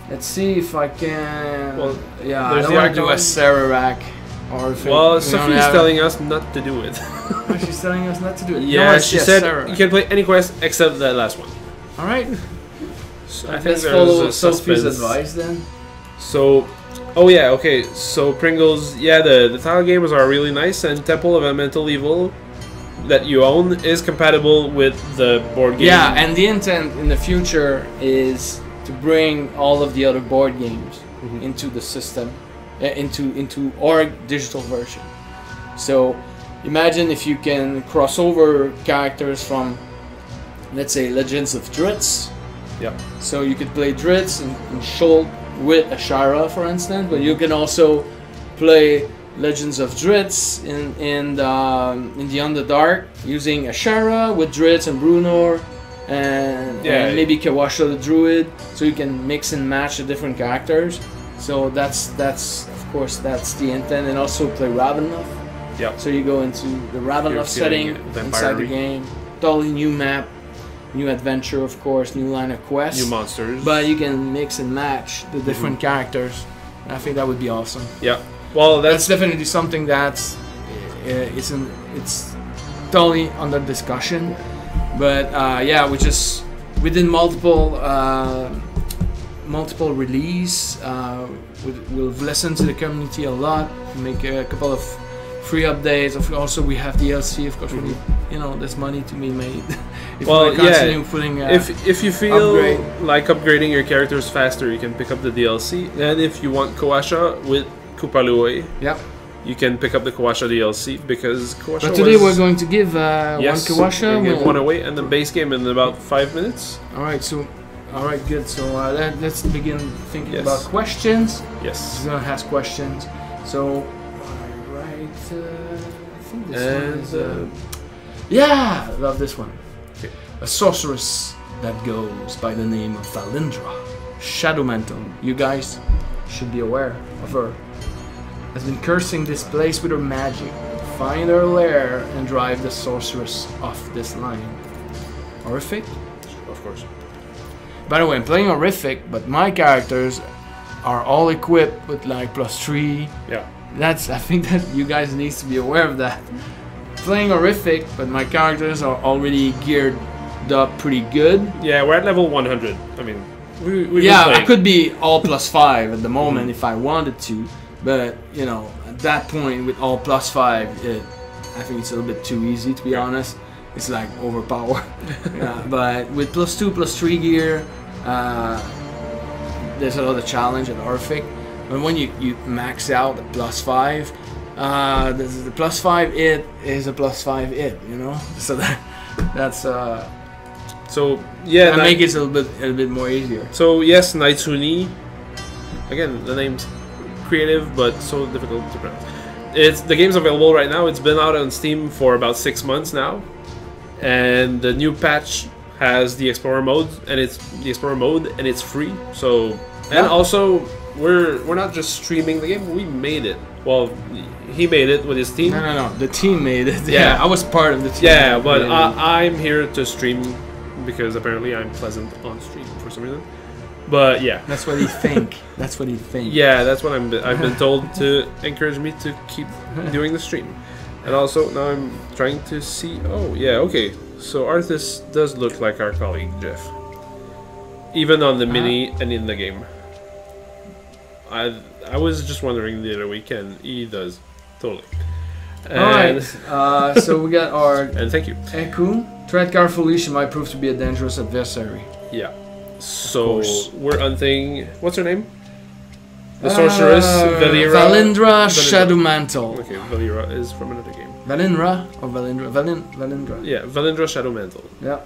Let's see if I can. Well, yeah, I don't want to do a Sararak or. Well, Sophie's telling us not to do it. She's telling us not to do it. Yeah, she said you can play any quest except the last one. All right. So I think let's follow Sophie's advice then. So. Oh yeah, okay. So Pringles, yeah, the tile games are really nice, and Temple of Elemental Evil that you own is compatible with the board game. Yeah, and the intent in the future is to bring all of the other board games into the system, into our digital version. So imagine if you can cross over characters from, let's say, Legends of Dritz. Yeah. So you could play Dritz and Schultz with Ashara, for instance, but you can also play Legends of Dritz in the Underdark using Ashara with Dritz and Brunor and maybe Kawasha the Druid, so you can mix and match the different characters. So that's of course that's the intent, and also play Ravenloft. Yeah. So you go into the Ravenloft setting inside the game, totally new map, new adventure, of course, new line of quests, new monsters. But you can mix and match the different characters. I think that would be awesome. Yeah. Well, that's definitely something that's it's totally under discussion. But yeah, we did multiple release. We've listened to the community a lot. Make a couple of free updates. Also, we have DLC. Of course, we need, there's money to be made. If we continue putting, if you feel like upgrading your characters faster, you can pick up the DLC. And if you want Kawasha with Kupalue, you can pick up the Kawasha DLC because Kawasha. But today we're going to give one Kawasha. We'll give one away and the base game in about 5 minutes. All right, good. So let's begin thinking about questions. Yes. We're gonna ask questions. So, I think this one is. I love this one. Okay. A sorceress that goes by the name of Valindra Shadowmantle. You guys should be aware of her. Has been cursing this place with her magic. Find her lair and drive the sorceress off this line. Horrific? Of course. By the way, I'm playing Horrific, but my characters are all equipped with like +3. Yeah. I think that you guys need to be aware of that. Playing Horrific, but my characters are already geared up pretty good. Yeah, we're at level 100. I mean, I could be all +5 at the moment if I wanted to. But you know, at that point with all +5, I think it's a little bit too easy, to be honest. It's like overpowered. But with +2, +3 gear, there's another challenge at Orphic. But when you max out the +5, the +5 it is a +5 it, you know. So that's So yeah, that makes it a little bit more easier. So yes, Naitsuni. Again, the name's creative, but so difficult to pronounce. The game's available right now. It's been out on Steam for about 6 months now, and the new patch has the Explorer mode, and it's free. So and also we're not just streaming the game. We made it. Well, he made it with his team. No. The team made it. Yeah, I was part of the team. Yeah, but I'm here to stream because apparently I'm pleasant on stream for some reason. But yeah, that's what he think. That's what he think. Yeah, that's what I've been told to encourage me to keep doing the stream. And also now I'm trying to see. Oh yeah, okay. So Arthas does look like our colleague Jeff, even on the mini and in the game. I was just wondering the other weekend. He does totally. Alright, so we got our and thank you. Eku. Tread carefully, she might prove to be a dangerous adversary. Yeah. So we're hunting. What's her name? The sorceress, Valindra Shadowmantle. Okay, Valira is from another game. Valindra or Valindra? Yeah, Valindra Shadowmantle. Yeah.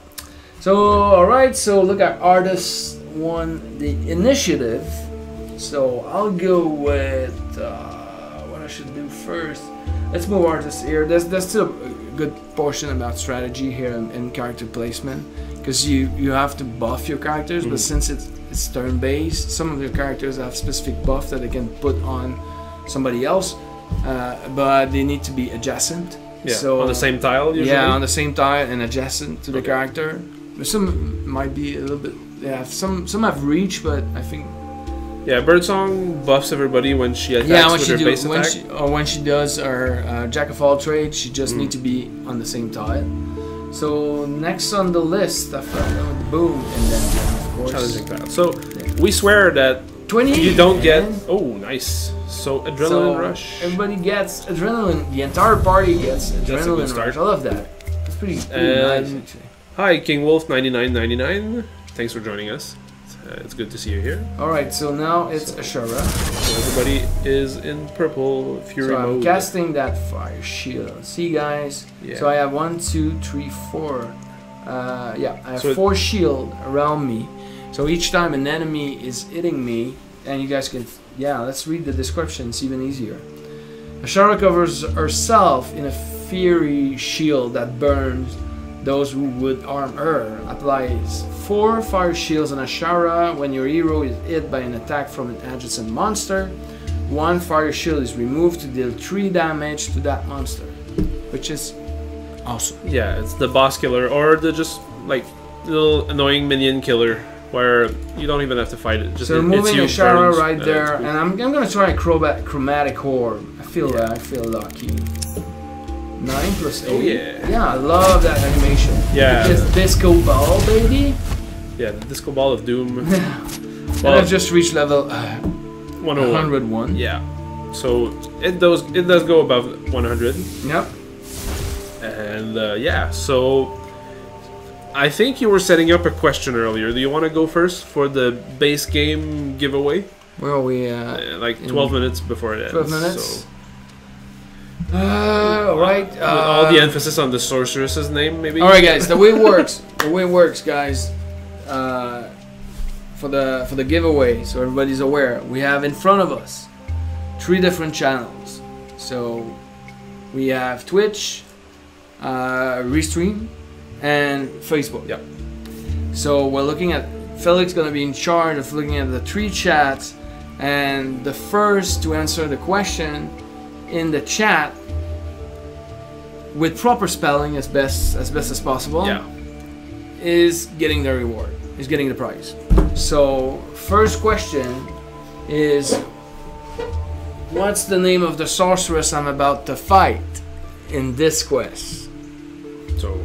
So alright, so look at artist won the initiative. So I'll go with what I should do first. Let's move artists here. There's still a good portion about strategy here and character placement, because you have to buff your characters, but since it's turn-based, some of your characters have specific buff that they can put on somebody else, but they need to be adjacent. Yeah, so on the same tile usually? Yeah, on the same tile and adjacent to the character. Some might be a little bit, yeah, some have reach, but I think... Yeah, Birdsong buffs everybody when she attacks with her base attack. When she does her Jack of all trades, she just needs to be on the same tile. So next on the list, after boom, and then of course challenging tile. So we swear that 20 you don't get. Oh, nice. So adrenaline rush. Everybody gets adrenaline. The entire party gets adrenaline rush. I love that. It's pretty nice actually. Hi, King Wolf 9999. Thanks for joining us. It's good to see you here. Alright, so now it's Ashara. So everybody is in purple fury mode. So I'm casting that fire shield. See, guys? Yeah. So I have 1, 2, 3, 4. Yeah, I have 4 shield around me. So each time an enemy is hitting me, and you guys can... Yeah, let's read the description. It's even easier. Ashara covers herself in a fury shield that burns those who would harm her. Applies 4 fire shields on Ashara when your hero is hit by an attack from an adjacent monster. 1 fire shield is removed to deal 3 damage to that monster, which is awesome. Yeah, it's the boss killer, or the just like little annoying minion killer where you don't even have to fight it. Just so moving Ashara right there, and I'm gonna try chromatic orb. I feel lucky. 9 plus 8. Oh yeah. Yeah, I love that animation. Yeah. It's disco ball, baby. Yeah, the disco ball of doom. Well, I've just reached level 101. Yeah. So it does go above 100. Yep. And yeah, so I think you were setting up a question earlier. Do you want to go first for the base game giveaway? Where are we? Like 12 minutes before it ends. 12 minutes. So. Alright. With all the emphasis on the sorceress's name, maybe. Alright, guys. The way it works, guys. For the giveaway, so everybody's aware, we have in front of us 3 different channels. So we have Twitch, Restream, and Facebook. Yep. So we're looking at Felix gonna be in charge of looking at the 3 chats, and the first to answer the question in the chat with proper spelling as best as possible, is getting the reward, is getting the prize. So first question is, what's the name of the sorceress I'm about to fight in this quest? So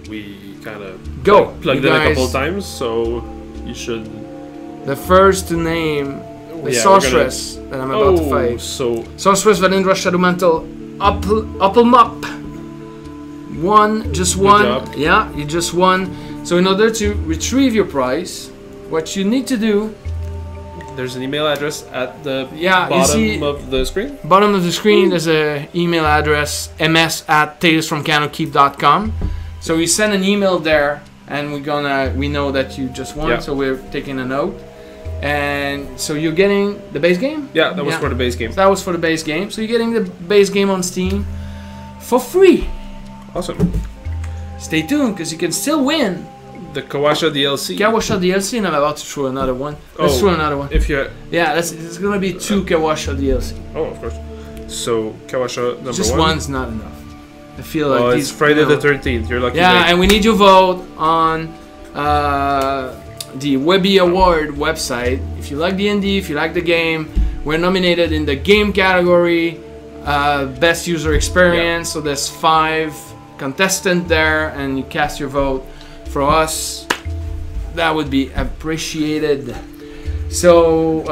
we kind of plugged in a couple of times, so you should. The first to name the yeah, sorceress that I'm about to fight. So Sorceress Valindra Shadowmantle Upplemop. Just one. job. Yeah, you just won. So in order to retrieve your prize, what you need to do, there's an email address at the you see, bottom of the screen. bottom of the screen, there's an email address, ms@talesfromcandlekeep.com. So you send an email there, and we know that you just won. Yeah. So we're taking a note. And so you're getting the base game? Yeah, that was for the base game. That was for the base game. So you're getting the base game on Steam for free. Awesome. Stay tuned, because you can still win The Kawasha DLC. Kawasha DLC, and I'm about to throw another one. Let's throw another one. If you Yeah, it's gonna be 2 Kawasha DLC. Oh, of course. So Kawasha number Just 1. one's not enough. I feel like It's these. Friday the 13th. You're lucky. Yeah, and we need your vote on the Webby Award website. If you like D&D, if you like the game, we're nominated in the game category, best user experience. So there's 5 contestants there, and you cast your vote for us. That would be appreciated. So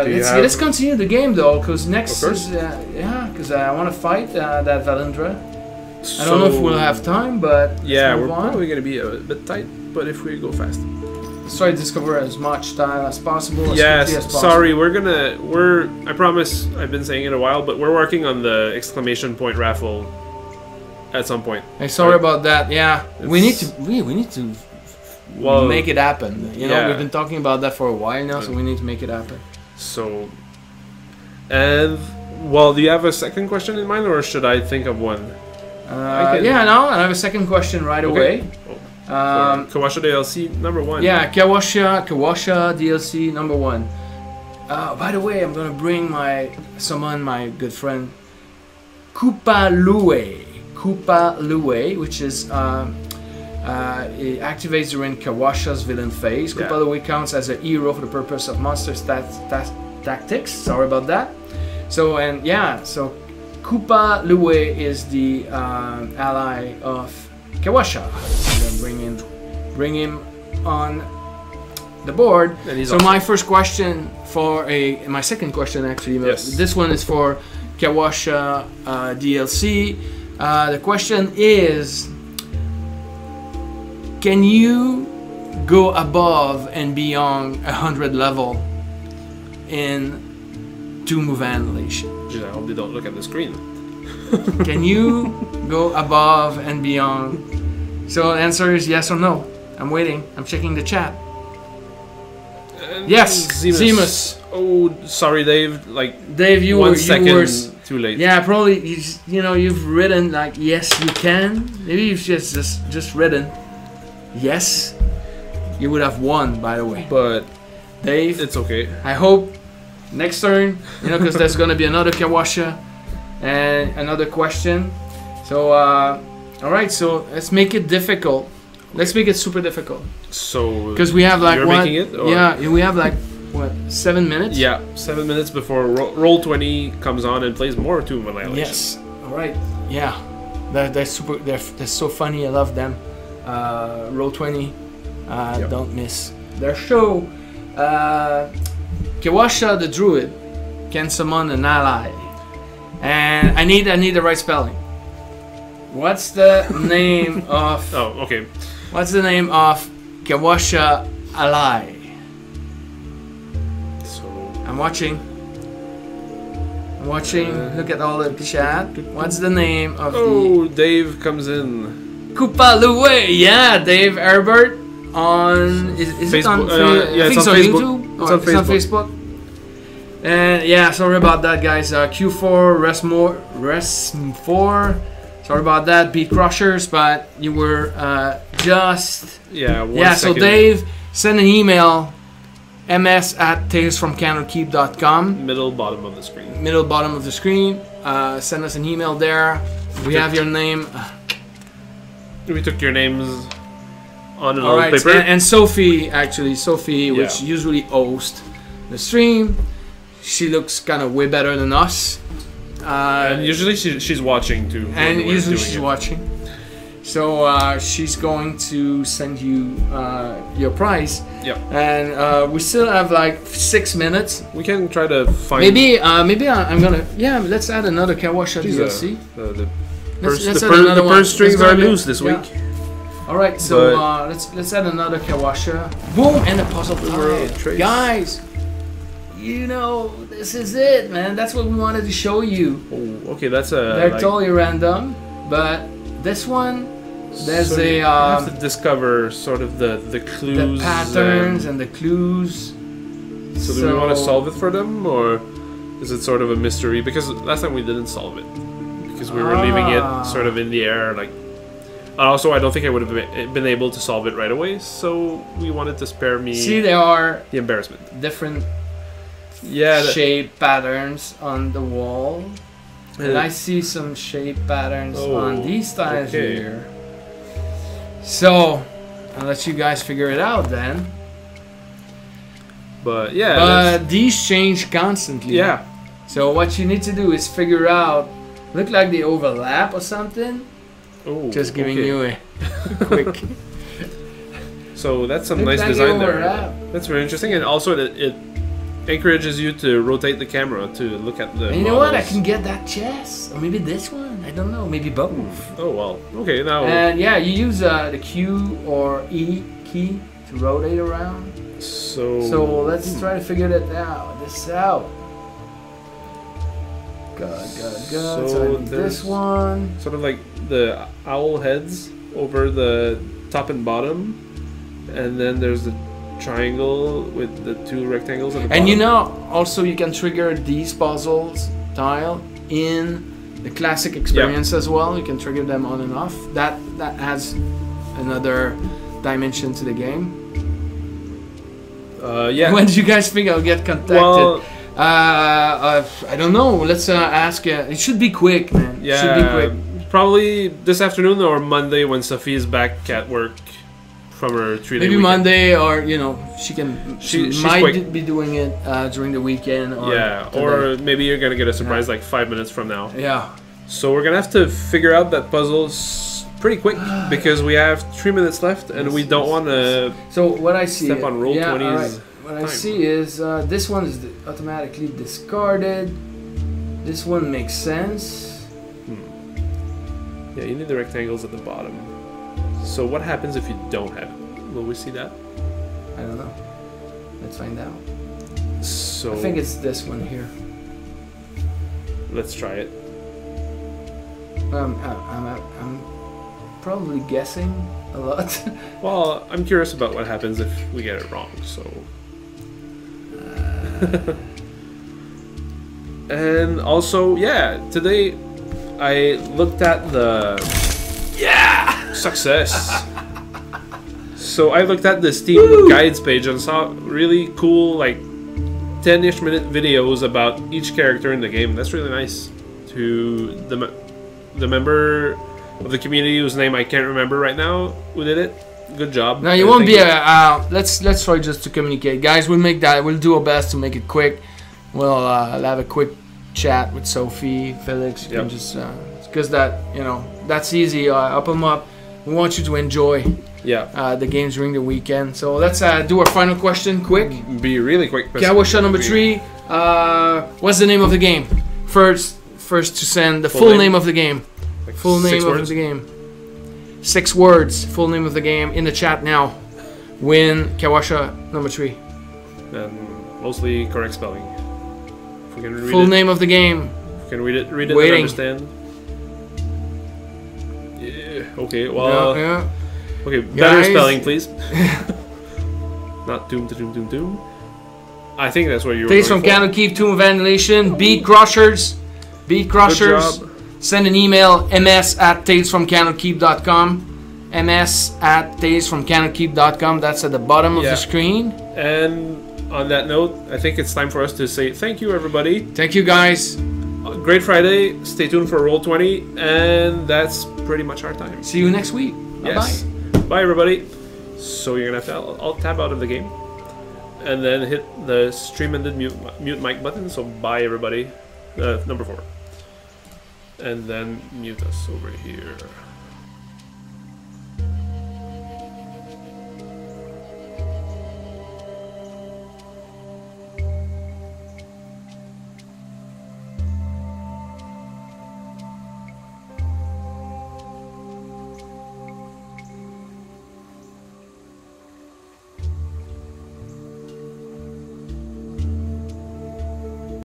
let's continue the game though, because next is because I want to fight that Valindra. I don't know if we'll have time, but yeah, we're probably gonna be a bit tight, but if we go fast. Let's try to discover as much time as possible. Yes, sorry, I promise, I've been saying it a while, but we're working on the exclamation point raffle at some point. Hey, sorry about that. Yeah, we need to make it happen. You know, we've been talking about that for a while now, so we need to make it happen. So, and well, do you have a second question in mind, or should I think of one? Yeah, no, I have a second question right away. Kawasha DLC number 1. Yeah, Kawasha DLC number 1. By the way, I'm gonna summon my good friend Koopa Lue, which is it activates during Kawasha's villain phase. Koopa Lue counts as a hero for the purpose of monster tactics. Sorry about that. So Koopa Lue is the ally of Kawasha. I'm gonna bring him on the board. So awesome. My second question actually. Yes. This one is for Kawasha DLC. The question is, can you go above and beyond 100 level in Tomb Annihilation? I hope they don't look at the screen. Can you go above and beyond? So the answer is yes or no. I'm waiting. I'm checking the chat. Yes, Zemus. Oh, sorry, Dave. Dave, you were too late. Yeah, probably. You've written like yes, you can. Maybe you've just written yes. You would have won, by the way. But Dave, it's okay. I hope next turn, because there's gonna be another Kawasha and another question. So, all right. So let's make it difficult. Let's make it super difficult. So, because we have you're making it? Or? Yeah, we have 7 minutes? Yeah, 7 minutes before Roll20 comes on and plays more Tomb Annihilation. Yes. All right. Yeah, they're super. They're so funny. I love them. Roll20. Don't miss their show. Kawasha the Druid can summon an ally, and I need the right spelling. What's the name of? Oh, okay. What's the name of Kawasha ally? So I'm watching. Look at all the chat. What's the name of Dave comes in. Koopa Lue. Yeah, Dave Herbert on. Is it on? Yeah, I think it's on Facebook. YouTube. It's on Facebook. And yeah, sorry about that, guys. Q4 Res4. Sorry about that, Beat Crushers, but you were just... Yeah, so Dave, send an email, ms@talesfromcandlekeep.com. Middle bottom of the screen. Middle bottom of the screen. Send us an email there. We have your name. We took your names on an old old paper. And Sophie, which usually hosts the stream. She looks kind of way better than us. And usually she's watching too. And usually she's watching. So she's going to send you your prize. Yep. And we still have like 6 minutes. We can try to find. Maybe I'm gonna. Yeah, let's add another Kawasha DLC. The another one. purse strings are loose this week. All right, so let's add another Kawasha. Boom, and a puzzle tile. Guys, you know, this is it, man. That's what we wanted to show you. Oh, okay, that's a. They're totally random, but this one, there's so a. You have to discover sort of the clues, the patterns and the clues. So do we want to solve it for them, or is it sort of a mystery? Because last time we didn't solve it because we were leaving it sort of in the air, like. Also, I don't think I would have been able to solve it right away, so we wanted to spare me. See, there are the embarrassment. Different shape patterns on the wall, and I see some shape patterns on these tiles here. So I'll let you guys figure it out then. But yeah, but these change constantly. Yeah. So what you need to do is figure out. Look like they overlap or something. Oh, just giving you a quick. So that's some nice design there. That's very interesting, and also it encourages you to rotate the camera to look at the. And you know what? I can get that chest, or maybe this one. I don't know. Maybe both. Oh well. Okay now. And yeah, you use the Q or E key to rotate around. So let's try to figure this out. Good. So this one. Sort of like the owl heads over the top and bottom, and then there's the triangle with the 2 rectangles at the bottom. And you know, also you can trigger these puzzles tile in the classic experience as well. You can trigger them on and off. That adds another dimension to the game. Yeah. When do you guys think I'll get contacted? Well, I don't know. Let's ask. It should be quick, man. Yeah. It should be quick. Probably this afternoon or Monday when Sophie is back at work from her 3-day Maybe weekend. Monday, or you know, she might quick. be doing it during the weekend. Or or maybe you're gonna get a surprise like 5 minutes from now. Yeah. So we're gonna have to figure out that puzzle pretty quick because we have 3 minutes left and we don't want to. So what I see. Step on roll 20's. What I see is this one is automatically discarded. This one makes sense. Yeah, you need the rectangles at the bottom. So what happens if you don't have it? Will we see that? I don't know. Let's find out. So I think it's this one here. Let's try it. I'm probably guessing a lot. Well, I'm curious about what happens if we get it wrong. So. And also, yeah, today I looked at the success. So I looked at the Steam guides page and saw really cool, like 10-ish minute videos about each character in the game. That's really nice. To the member of the community whose name I can't remember right now who did it. Good job. No, you won't be let's try just to communicate, guys. We'll make that. We'll do our best to make it quick. We'll have a quick chat with Sophie, Felix. You can just because that's easy. Up them up. We want you to enjoy the games during the weekend. So let's do our final question quick. Be really quick. Kawasha number 3. What's the name of the game? First to send the full name of the game. Like full name of the game. 6 words. Full name of the game in the chat now. Win Kawasha number 3. And mostly correct spelling. If we can read full name of the game. If we can read it and understand. Yeah. Okay. Well. Okay. Better spelling, please. Not doom. I think that's what you were. Tales from Candlekeep, Tomb of Annihilation, Beat Crushers. Send an email, ms@talesfromcandlekeep.com. ms@talesfromcandlekeep.com. That's at the bottom of the screen. And on that note, I think it's time for us to say thank you, everybody. Thank you, guys. Great Friday. Stay tuned for Roll20, and that's pretty much our time. See you next week. Yes. Bye. Bye, everybody. So you're gonna have to alt-tab out of the game, and then hit the stream ended mute mic button. So bye, everybody. Number 4. And then mute us over here.